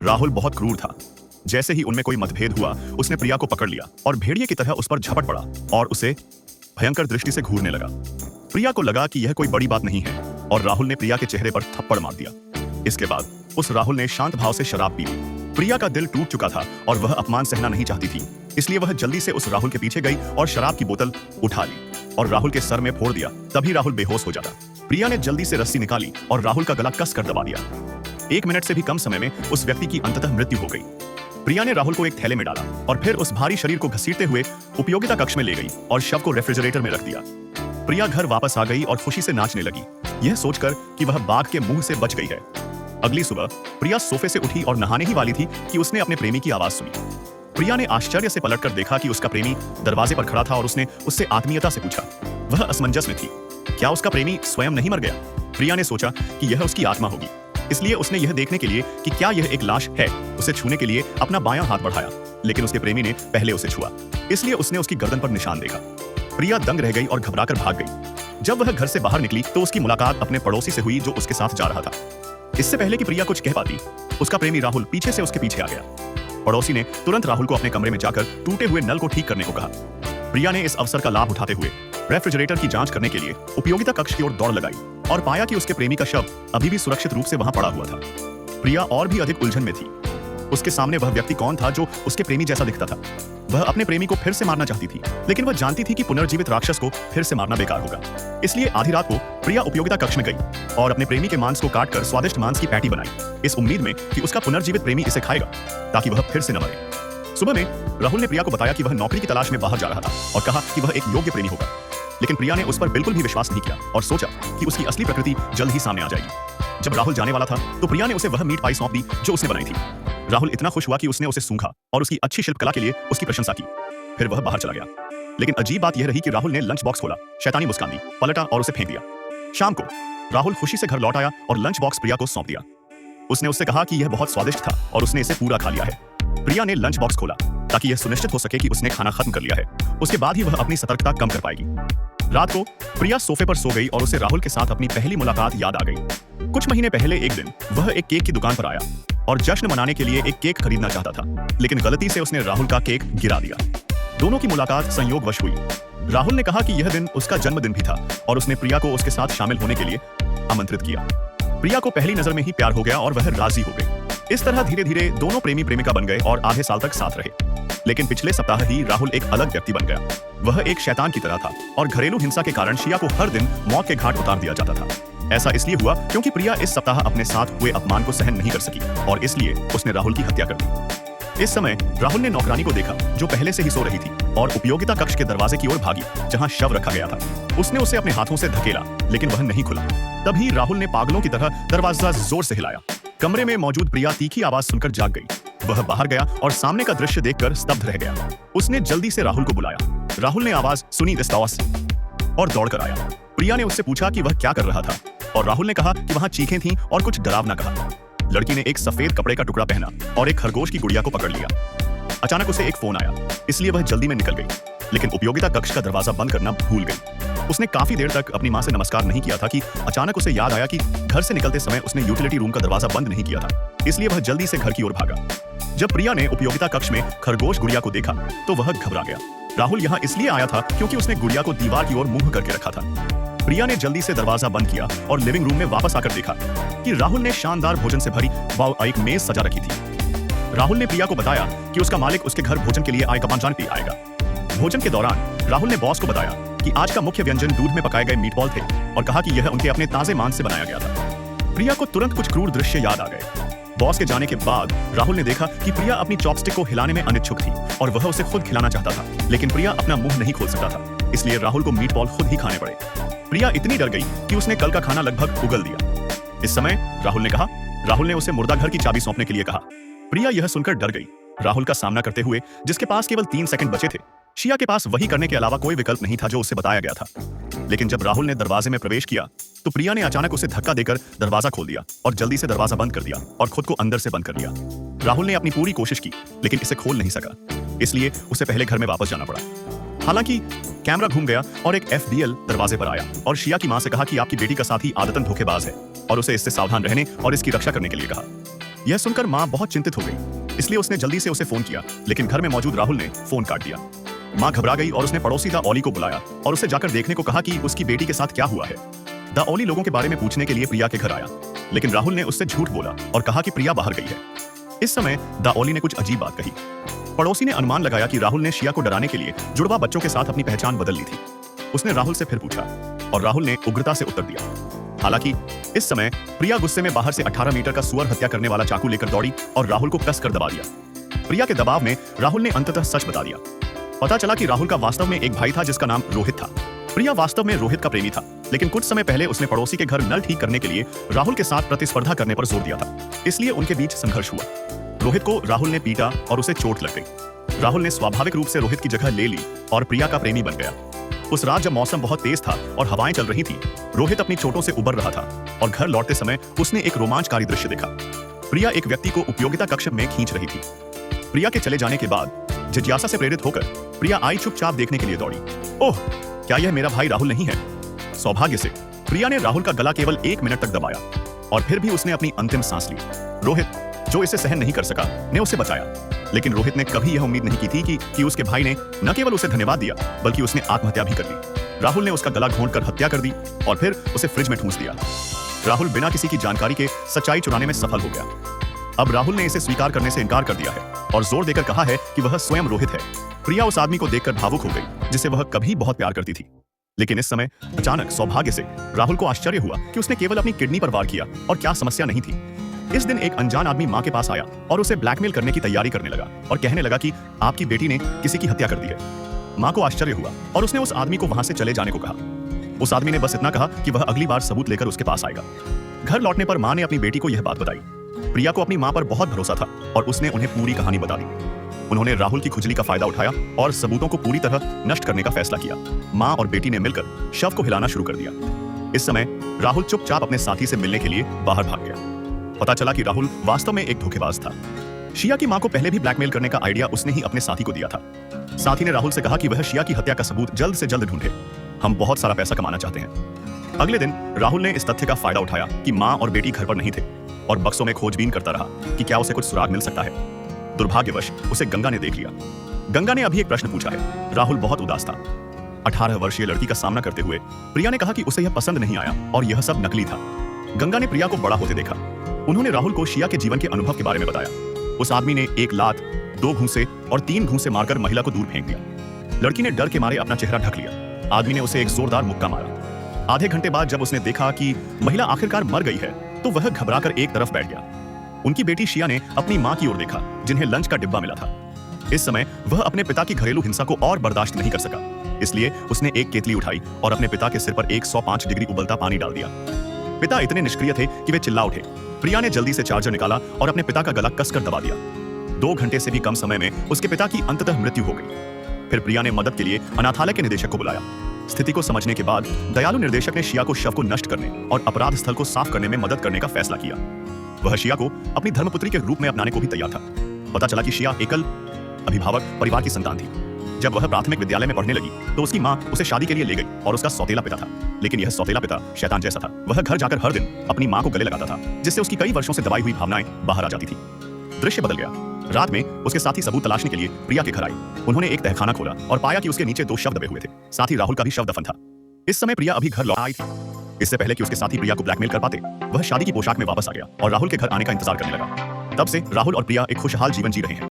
राहुल बहुत क्रूर था। जैसे ही उनमें कोई मतभेद हुआ, उसने प्रिया को पकड़ लिया और भेड़िए की तरह उस पर झपट पड़ा और उसे भयंकर दृष्टि से घूरने लगा। प्रिया को लगा कि यह कोई बड़ी बात नहीं है और राहुल ने प्रिया के चेहरे पर थप्पड़ मार दिया। इसके बाद उस राहुल ने शांत भाव से शराब पी ली। प्रिया का दिल टूट चुका था और वह अपमान सहना नहीं चाहती थी, इसलिए वह जल्दी से उस राहुल के पीछे गई और शराब की बोतल उठा ली और राहुल के सर में फोड़ दिया। तभी राहुल बेहोश हो जाता। प्रिया ने जल्दी से रस्सी निकाली और राहुल का गला कसकर दबा दिया। 1 मिनट से भी कम समय में उस व्यक्ति की अंततः मृत्यु हो गई। प्रिया ने राहुल को एक थैले में डाला और फिर उस भारी शरीर को घसीटते हुए उपयोगिता कक्ष में ले गई और शव को रेफ्रिजरेटर में रख दिया। प्रिया घर वापस आ गई और खुशी से नाचने लगी, यह सोचकर कि वह बाघ के मुंह से बच गई है। अगली सुबह प्रिया सोफे से उठी और नहाने ही वाली थी कि उसने अपने प्रेमी की आवाज सुनी। प्रिया ने आश्चर्य से पलटकर देखा कि उसका प्रेमी दरवाजे पर खड़ा था और उसने उससे आत्मीयता से पूछा। वह असमंजस में थी। क्या उसका प्रेमी स्वयं नहीं मर गया? प्रिया ने सोचा कि यह उसकी आत्मा होगी, इसलिए उसने यह देखने के लिए कि क्या यह एक लाश है, उसे छूने के लिए अपना बायां हाथ बढ़ाया, लेकिन उसके प्रेमी ने पहले उसे छुआ, इसलिए उसने उसकी गर्दन पर निशान देखा। प्रिया दंग रह गई और घबराकर भाग गई। जब वह घर से बाहर निकली तो उसकी मुलाकात अपने पड़ोसी से हुई जो उसके साथ जा रहा था। इससे पहले कि प्रिया कुछ कह पाती, उसका प्रेमी राहुल पीछे से उसके पीछे आ गया। पड़ोसी ने तुरंत राहुल को अपने कमरे में जाकर टूटे हुए नल को ठीक करने को कहा। प्रिया ने इस अवसर का लाभ उठाते हुए रेफ्रिजरेटर की जांच करने के लिए उपयोगिता कक्ष की ओर दौड़ लगाई और पाया कि उसके प्रेमी का शव अभी भी सुरक्षित रूप से वहां पड़ा हुआ था। प्रिया और भी अधिक उलझन में थी। उसके सामने वह व्यक्ति कौन था जो उसके प्रेमी जैसा दिखता था? वह अपने प्रेमी को फिर से मारना चाहती थी, लेकिन वह जानती थी कि पुनर्जीवित राक्षस को फिर से मारना बेकार होगा। इसलिए आधी रात को प्रिया उपयोगिता कक्ष में गई और अपने प्रेमी के मांस को काटकर स्वादिष्ट मांस की पैटी बनाई, इस उम्मीद में कि उसका पुनर्जीवित प्रेमी इसे खाएगा ताकि वह फिर से न मरे। सुबह में राहुल ने प्रिया को बताया कि वह नौकरी की तलाश में बाहर जा रहा था और कहा कि वह एक योग्य प्रेमी होगा, लेकिन प्रिया ने उस पर बिल्कुल भी विश्वास नहीं किया और सोचा कि उसकी असली प्रकृति जल्द ही सामने आ जाएगी। जब राहुल जाने वाला था तो प्रिया ने उसे वह मीट पाई सौंप दी जो उसने बनाई थी। राहुल इतना खुश हुआ कि उसने उसे सूंघा और उसकी अच्छी शिल्पकला के लिए उसकी प्रशंसा की। फिर वह बाहर चला गया। लेकिन अजीब बात यह रही कि राहुल ने लंच बॉक्स खोला, शैतानी मुस्कान दी, पलटा और उसे फेंक दिया। शाम को राहुल खुशी से घर लौट आया और लंच बॉक्स प्रिया को सौंप दिया। उसने उससे कहा कि यह बहुत स्वादिष्ट था और उसने इसे पूरा खा लिया है। प्रिया ने लंच बॉक्स खोला ताकि यह सुनिश्चित हो सके कि उसने खाना खत्म कर लिया है। उसके बाद ही वह अपनी सतर्कता कम कर पाएगी। रात को प्रिया सोफे पर सो गई और उसे राहुल के साथ अपनी पहली मुलाकात याद आ गई। कुछ महीने पहले एक दिन वह एक केक की दुकान पर आया और जश्न मनाने के लिए एक केक खरीदना चाहता था, लेकिन गलती से उसने राहुल का केक गिरा दिया। दोनों की मुलाकात संयोगवश हुई। राहुल ने कहा कि यह दिन उसका जन्मदिन भी था और उसने प्रिया को उसके साथ शामिल होने के लिए आमंत्रित किया। प्रिया को पहली नजर में ही प्यार हो गया और वह राजी हो गई। इस तरह धीरे धीरे दोनों प्रेमी प्रेमिका बन गए और आधे साल तक साथ रहे। लेकिन पिछले सप्ताह ही राहुल एक अलग व्यक्ति बन गया। वह एक शैतान की तरह था और घरेलू हिंसा के कारण शिया को हर दिन मौत के घाट उतार दिया जाता था। ऐसा इसलिए हुआ क्योंकि प्रिया इस सप्ताह अपने साथ हुए अपमान को सहन नहीं कर सकी और इसलिए उसने राहुल की हत्या कर दी। इस समय राहुल ने नौकरानी को देखा जो पहले से ही सो रही थी और उपयोगिता कक्ष के दरवाजे की ओर भागी जहां शव रखा गया था। उसने उसे अपने हाथों से धकेला, लेकिन वह नहीं खुला। तभी राहुल ने पागलों की तरह दरवाजा जोर से हिलाया। कमरे में मौजूद प्रिया तीखी आवाज सुनकर जाग गई। वह बाहर गया और सामने का दृश्य देखकर स्तब्ध रह गया। उसने जल्दी से राहुल को बुलाया। राहुल ने आवाज सुनी और दौड़कर आया। प्रिया ने उससे पूछा कि वह क्या कर रहा था और राहुल ने कहा कि वहां चीखें थीं और कुछ डरावना कहा। लड़की ने एक सफेद कपड़े का टुकड़ा पहना और एक खरगोश की गुड़िया को पकड़ लिया। अचानक उसे एक फोन आया, इसलिए वह जल्दी में निकल गई, लेकिन उपयोगिता कक्ष का दरवाजा बंद करना भूल गई। उसने काफी देर तक अपनी मां से नमस्कार नहीं किया था कि अचानक उसे याद आया कि घर से निकलते समय उसने यूटिलिटी रूम का दरवाजा बंद नहीं किया था, इसलिए वह जल्दी से घर की ओर भागा। जब प्रिया ने उपयोगिता कक्ष में खरगोश गुड़िया को देखा तो वह घबरा गया। राहुल यहाँ इसलिए आया था क्योंकि उसने गुड़िया को दीवार की ओर मुंह करके रखा था। प्रिया ने जल्दी से दरवाजा बंद किया और लिविंग रूम में वापस आकर देखा कि राहुल ने शानदार भोजन से भरी एक मेज सजा रखी थी। राहुल ने प्रिया को बताया कि उसका मालिक उसके घर भोजन के लिए आएगा। भोजन के दौरान राहुल ने बॉस को बताया कि आज का मुख्य व्यंजन दूध में पकाए गए मीटबॉल थे और कहा कि यह उनके अपने ताजे मांस से बनाया गया था। प्रिया को तुरंत कुछ क्रूर दृश्य याद आ गए। बॉस के जाने के बाद राहुल ने देखा कि प्रिया अपनी चॉपस्टिक को हिलाने में अनिच्छुक थी और वह उसे खुद खिलाना चाहता था, लेकिन प्रिया अपना मुंह नहीं खोल सकता था, इसलिए राहुल को मीटबॉल खुद ही खाने पड़े। प्रिया इतनी डर गई कि उसने कल का खाना लगभग उगल दिया। इस समय राहुल ने उसे मुर्दा घर की चाबी सौंपने के लिए कहा। प्रिया यह सुनकर डर गई। राहुल का सामना करते हुए जिसके पास केवल 3 सेकंड बचे थे, शिया के पास वही करने के अलावा कोई विकल्प नहीं था जो उसे बताया गया था। लेकिन जब राहुल ने दरवाजे में प्रवेश किया तो प्रिया ने अचानक उसे धक्का देकर दरवाजा खोल दिया और जल्दी से दरवाजा बंद कर दिया और खुद को अंदर से बंद कर लिया। राहुल ने अपनी पूरी कोशिश की लेकिन इसे खोल नहीं सका, इसलिए उसे पहले घर में वापस जाना पड़ा। हालांकि कैमरा घूम गया और एक FDL दरवाजे पर आया और शिया की मां से कहा कि आपकी बेटी का साथी आदतन धोखेबाज है और उसे इससे सावधान रहने और इसकी रक्षा करने के लिए कहा। यह सुनकर माँ बहुत चिंतित हो गई, इसलिए उसने जल्दी से उसे फोन किया, लेकिन घर में मौजूद राहुल ने फोन काट दिया। माँ घबरा गई और उसने पड़ोसी दा ओली को बुलाया और उसे जाकर देखने को कहा कि उसकी बेटी के साथ क्या हुआ है। दा ओली लोगों के बारे में पूछने के लिए प्रिया के घर आया, लेकिन राहुल ने उससे झूठ बोला और कहा कि प्रिया बाहर गई है। इस समय दा ओली ने कुछ अजीब बात कही। पड़ोसी ने अनुमान लगाया कि राहुल ने शिया को डराने के लिए जुड़वा बच्चों के साथ अपनी पहचान बदल ली थी। उसने राहुल से फिर पूछा और राहुल ने उग्रता से उत्तर दिया। हालांकि इस समय प्रिया गुस्से में बाहर से 18 मीटर का सुअर हत्या करने वाला चाकू लेकर दौड़ी और राहुल को कसकर दबा दिया। प्रिया के दबाव में राहुल ने अंततः सच बता दिया। पता चला कि राहुल का वास्तव में एक भाई था जिसका नाम रोहित था। प्रिया वास्तव में रोहित का प्रेमी था, लेकिन कुछ समय पहले उसने पड़ोसी के घर नल ठीक करने के लिए राहुल के साथ प्रतिस्पर्धा करने पर जोर दिया था, इसलिए उनके बीच संघर्ष हुआ। रोहित को राहुल ने पीटा और उसे चोट लग गई। राहुल ने स्वाभाविक रूप से रोहित की जगह ले ली और प्रिया का प्रेमी बन गया। उस रात जब मौसम बहुत तेज था और हवाएं चल रही थी, रोहित अपनी चोटों से उबर रहा था और घर लौटते समय उसने एक रोमांचकारी दृश्य देखा। प्रिया एक व्यक्ति को उपयोगिता कक्ष में खींच रही थी। प्रिया के चले जाने के बाद जिज्ञासा से प्रेरित होकर प्रिया आई चुपचाप देखने के लिए दौड़ी। ओह, क्या यह मेरा भाई राहुल नहीं है? सौभाग्य से प्रिया ने राहुल का गला केवल 1 मिनट तक दबाया और फिर भी उसने अपनी अंतिम सांस ली। रोहित, जो इसे सहन नहीं कर सका, ने उसे बचाया, लेकिन रोहित ने कभी यह उम्मीद नहीं की थी कि उसके भाई ने न केवल उसे धन्यवाद दिया, बल्कि उसने आत्महत्या भी कर ली। राहुल ने उसका गला घोंटकर हत्या कर दी और फिर उसे फ्रिज में ठूंस दिया। राहुल बिना किसी की जानकारी के सच्चाई चुराने में सफल हो गया। अब राहुल ने इसे स्वीकार करने से इनकार कर दिया है और जोर देकर कहा है कि वह स्वयं रोहित है। प्रिया उस आदमी को देखकर भावुक हो गई जिसे वह कभी बहुत प्यार करती थी। लेकिन इस समय अचानक सौभाग्य से राहुल को आश्चर्य हुआ कि उसने केवल अपनी किडनी पर वार किया और क्या समस्या नहीं थी। इस दिन एक अनजान आदमी मां के पास आया और उसे ब्लैकमेल करने की तैयारी करने लगा और कहने लगा कि आपकी बेटी ने किसी की हत्या कर दी है। मां को आश्चर्य हुआ और उसने उस आदमी को वहां से चले जाने को कहा। उस आदमी ने बस इतना कहा कि वह अगली बार सबूत लेकर उसके पास आएगा। घर लौटने पर मां ने अपनी बेटी को यह बात बताई। प्रिया को अपनी मां पर बहुत भरोसा था और उसने उन्हें पूरी कहानी बता दी। उन्होंने राहुल की खुजली का फायदा उठाया और सबूतों को पूरी तरह नष्ट करने का फैसला किया। मां और बेटी ने मिलकर शव को हिलाना शुरू कर दिया। इस समय राहुल चुपचाप अपने साथी से मिलने के लिए बाहर भाग गया। पता चला कि राहुल वास्तव में एक धोखेबाज था। शिया की मां को पहले भी ब्लैकमेल करने का आइडिया उसने ही अपने साथी को दिया था। साथी ने राहुल से कहा कि वह शिया की हत्या का सबूत जल्द से जल्द ढूंढे। हम बहुत सारा पैसा कमाना चाहते हैं। अगले दिन राहुल ने इस तथ्य का फायदा उठाया कि मां और बेटी घर पर नहीं थे और बक्सों में खोजबीन करता रहा कि क्या उसे कुछ सुराग मिल सकता है। दुर्भाग्यवश उसे गंगा ने देख लिया। गंगा ने अभी एक प्रश्न पूछा है। राहुल बहुत उदास था। 18 वर्षीय लड़की का सामना करते हुए प्रिया ने कहा कि उसे यह पसंद नहीं आया और यह सब नकली था। गंगा ने प्रिया को बड़ा होते देखा। उन्होंने राहुल को शिया के जीवन के अनुभव के बारे में बताया। उस आदमी ने 1 लात, 2 घूंसे और 3 घूंसे मारकर महिला को दूर फेंक दिया। लड़की ने डर के मारे अपना चेहरा ढक लिया। आदमी ने उसे एक जोरदार मुक्का मारा। आधे घंटे बाद जब उसने देखा कि महिला आखिरकार मर गई है, तो वह घबराकर एक तरफ बैठ गया। उनकी बेटी शिया ने अपनी मां की ओर देखा, जिन्हें लंच का डिब्बा मिला था। इस समय वह अपने पिता की घरेलू हिंसा को और बर्दाश्त नहीं कर सका, इसलिए उसने एक केतली उठाई और अपने पिता के सिर पर 105 डिग्री उबलता पानी डाल दिया। पिता इतने निष्क्रिय थे कि वे चिल्ला उठे। प्रिया ने जल्दी से चार्जर निकाला और अपने पिता का गला कसकर दबा दिया। 2 घंटे से भी कम समय में उसके पिता की अंततः मृत्यु हो गई। फिर प्रिया ने मदद के लिए अनाथालय के निदेशक को बुलाया। स्थिति को समझने के बाद दयालु निर्देशक ने शिया को शव को नष्ट करने और अपराध स्थल को साफ करने में मदद करने का फैसला किया। वह शिया को अपनी धर्मपुत्री के रूप में अपनाने को भी तैयार था। पता चला कि शिया एकल अभिभावक परिवार की संतान थी। जब वह प्राथमिक विद्यालय में पढ़ने लगी तो उसकी मां उसे शादी के लिए ले गई और उसका सौतेला पिता था। लेकिन यह सौतेला पिता शैतान जैसा था। वह घर जाकर हर दिन अपनी मां को गले लगाता था, जिससे उसकी कई वर्षों से दबाई हुई भावनाएं बाहर आ जाती थी। दृश्य बदल गया। रात में उसके साथी सबूत तलाशने के लिए प्रिया के घर आए। उन्होंने एक तहखाना खोला और पाया कि उसके नीचे 2 शव दबे हुए थे। साथ ही राहुल का भी शव दफन था। इस समय प्रिया अभी घर लौट आई थी। इससे पहले कि उसके साथी प्रिया को ब्लैकमेल कर पाते, वह शादी की पोशाक में वापस आ गया और राहुल के घर आने का इंतजार करने लगा। तब से राहुल और प्रिया एक खुशहाल जीवन जी रहे हैं।